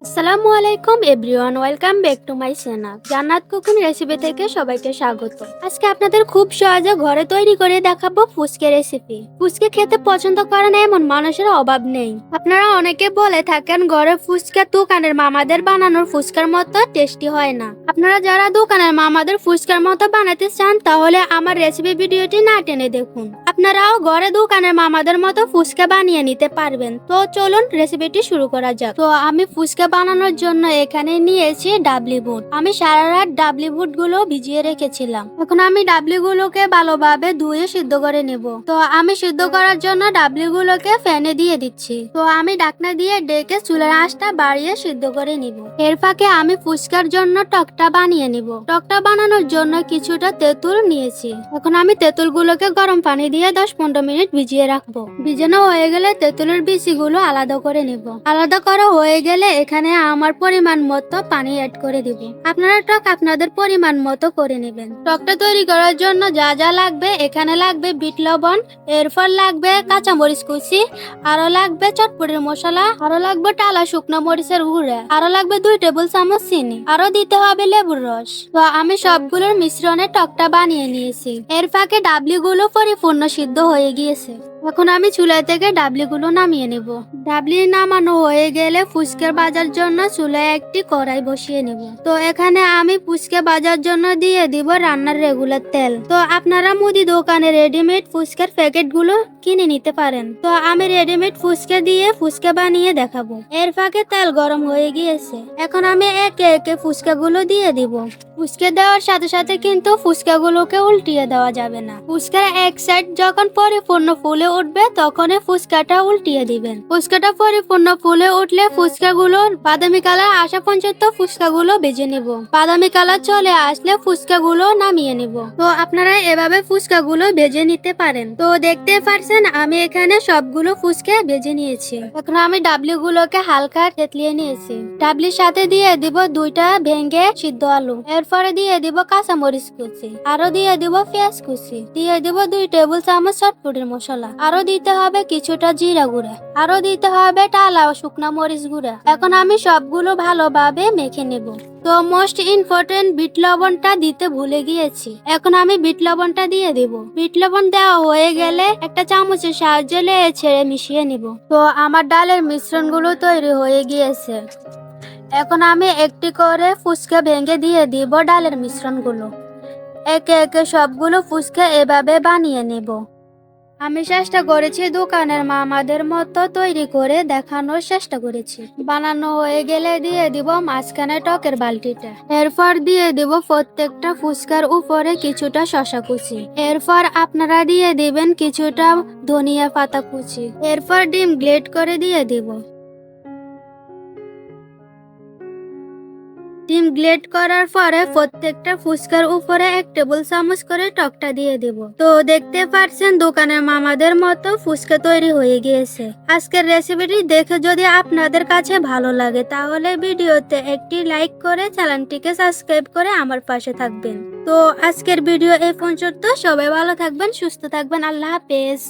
আসসালামু আলাইকুম everyone, welcome back to my channel জান্নাত কুকিং রেসিপি থেকে সবাইকে স্বাগত। আজকে আপনাদের খুব সহজে ঘরে তৈরি করে দেখাবো ফুচকা রেসিপি। ফুচকা খেতে পছন্দ করেন এমন মানুষের অভাব নেই। আপনারা অনেকে বলে থাকেন ঘরে ফুচকা দোকানের মামাদের বানানোর ফুচকার মতো টেস্টি হয় না। আপনারা যারা দোকানের মামাদের ফুচকার মতো বানাতে চান তাহলে আমার রেসিপি ভিডিওটি না টেনে দেখুন, আপনারাও ঘরে দোকানের মামাদের মতো ফুচকা বানিয়ে নিতে পারবেন। তো চলুন রেসিপিটি শুরু করা যাক। তো আমি ফুচকা বানানোর জন্য এখানে নিয়েছি ডাবলি বুট। আমি সারা রাত ডাবলি বুট গুলো ভিজিয়ে রেখেছিলাম। এখন আমি ডাবলি গুলোকে ভালোভাবে ধুয়ে সিদ্ধ করে নেব। তো আমি সিদ্ধ করার জন্য ডাবলি গুলোকে ফ্যানে দিয়ে দিচ্ছি। তো আমি ঢাকনা দিয়ে ডেকে চুলার আঁচটা বাড়িয়ে সিদ্ধ করে নিব। এর ফাঁকে আমি ফুচকার জন্য টকটা বানিয়ে নিব। টকটা বানানোর জন্য কিছুটা তেঁতুল নিয়েছি। এখন আমি তেঁতুল গুলোকে গরম পানি দিয়ে 10-15 মিনিট ভিজিয়ে রাখবো। ভিজানো হয়ে গেলে তেঁতুলের বিচিগুলো আলাদা করে নেব। আলাদা করা হয়ে গেলে এখানে আমার পরিমাণ মতো পানি অ্যাড করে দিব। আপনারা টক আপনাদের পরিমাণ মতো করে নেবেন। টকটা তৈরি করার জন্য যা যা লাগবে, এখানে লাগবে বিট লবণ, এরপর লাগবে কাঁচামরিচ কুচি, আরো লাগবে চটপটির মশলা, আরো লাগবে টালা শুকনো মরিচের গুঁড়া, আরো লাগবে 2 টেবিল চামচ চিনি, আরো দিতে হবে লেবুর রস। তো আমি সবগুলোর মিশ্রণে টকটা বানিয়ে নিয়েছি। এর ফাঁকে ডাবলি গুলো পরিপূর্ণ সিদ্ধ হয়ে গিয়েছে। এখন আমি চুলা থেকে ডাবলি গুলো নামিয়ে নেব। ডাবলি নামানো হয়ে গেলে ফুচকা ভাজার জন্য চুলায় একটি কড়াই বসিয়ে নেব। তো এখানে আমি ফুচকা ভাজার জন্য দিয়ে দিব রান্নার রেগুলার তেল। তো আপনারা মুদি দোকানে রেডিমেড ফুচকার প্যাকেট গুলো কিনে নিতে পারেন। তো আমি রেডিমেড ফুচকা দিয়ে ফুচকা বানিয়ে দেখাবো। এর ফাঁকে তেল গরম হয়ে গিয়েছে। এখন আমি একে একে ফুচকা গুলো দিয়ে দিব। ফুচকা দেওয়ার সাথে সাথে কিন্তু ফুচকা গুলোকে উল্টিয়ে দেওয়া যাবে না। ফুচকার এক সাইড যখন পরিপূর্ণ ফুলে উঠবে তখন ফুচকাটা উল্টিয়ে দিবেন। ফুচকাটা পরিপূর্ণ ফুলে উঠলে ফুচকা গুলো বাদামি কালার আসা পর্যন্ত ফুচকা গুলো ভেজে নেব। বাদামি কালার চলে আসলে ফুচকা গুলো নামিয়ে নেব। তো আপনারা এভাবে ফুচকা গুলো ভেজে নিতে পারেন। তো দেখতে পারছেন আমি এখানে সবগুলো ফুচকা ভেজে নিয়েছি। এখন আমি ডাবলি গুলোকে হালকা থেতলিয়ে নিয়েছি। ডাবলির সাথে দিয়ে দিব 2টা ভেঙে সিদ্ধ আলু, এরপরে দিয়ে দিব কাঁচামরিচ কুচি, আরো দিয়ে দিব পেঁয়াজ কুচি, দিয়ে দিব 2 টেবিল চামচ চটপটির মশলা, আরো দিতে হবে কিছুটা জিরা গুঁড়া, আরো দিতে হবে টালা শুকনা মরিচ গুঁড়া। এখন আমি সবগুলো ভালোভাবে মেখে নেব। তো মোস্ট ইম্পর্টেন্ট বিট লবণটা দিতে ভুলে গিয়েছি। এখন আমি বিট লবণটা দিয়ে দিব। বিট লবণ দেওয়া হয়ে গেলে একটা চামচের সাহায্যে লেড়ে ছেড়ে মিশিয়ে নিব। তো আমার ডালের মিশ্রণগুলো তৈরি হয়ে গিয়েছে। এখন আমি একটি করে ফুচকা ভেঙে দিয়ে দিব ডালের মিশ্রণগুলো। একে একে সবগুলো ফুচকা এভাবে বানিয়ে নেব। আমি চেষ্টা করেছি দোকানের মামাদের মতো তৈরি করে দেখানোর চেষ্টা করেছি। বানানো হয়ে গেলে দিয়ে দিব মাঝখানে টকের বালতিটা। এরপর দিয়ে দিব প্রত্যেকটা ফুচকার উপরে কিছুটা শসা কুচি। এরপর আপনারা দিয়ে দিবেন কিছুটা ধনিয়া পাতা কুচি। এরপর ডিম গ্রেট করে দিয়ে দিব। ডিম গ্রেট করার পরে প্রত্যেকটা ফুচকার উপরে 1 টেবিল চামচ করে টকটা দিয়ে দিব। তো দেখতে পাচ্ছেন দোকানের মামাদের মতো ফুচকা তৈরি হয়ে গিয়েছে। আজকের রেসিপিটি দেখে যদি আপনাদের কাছে ভালো লাগে তাহলে ভিডিওতে একটি লাইক করে চ্যানেলটিকে সাবস্ক্রাইব করে আমার পাশে থাকবেন। তো আজকের ভিডিও এই পর্যন্ত। সবাই ভালো থাকবেন, সুস্থ থাকবেন। আল্লাহ হাফেজ।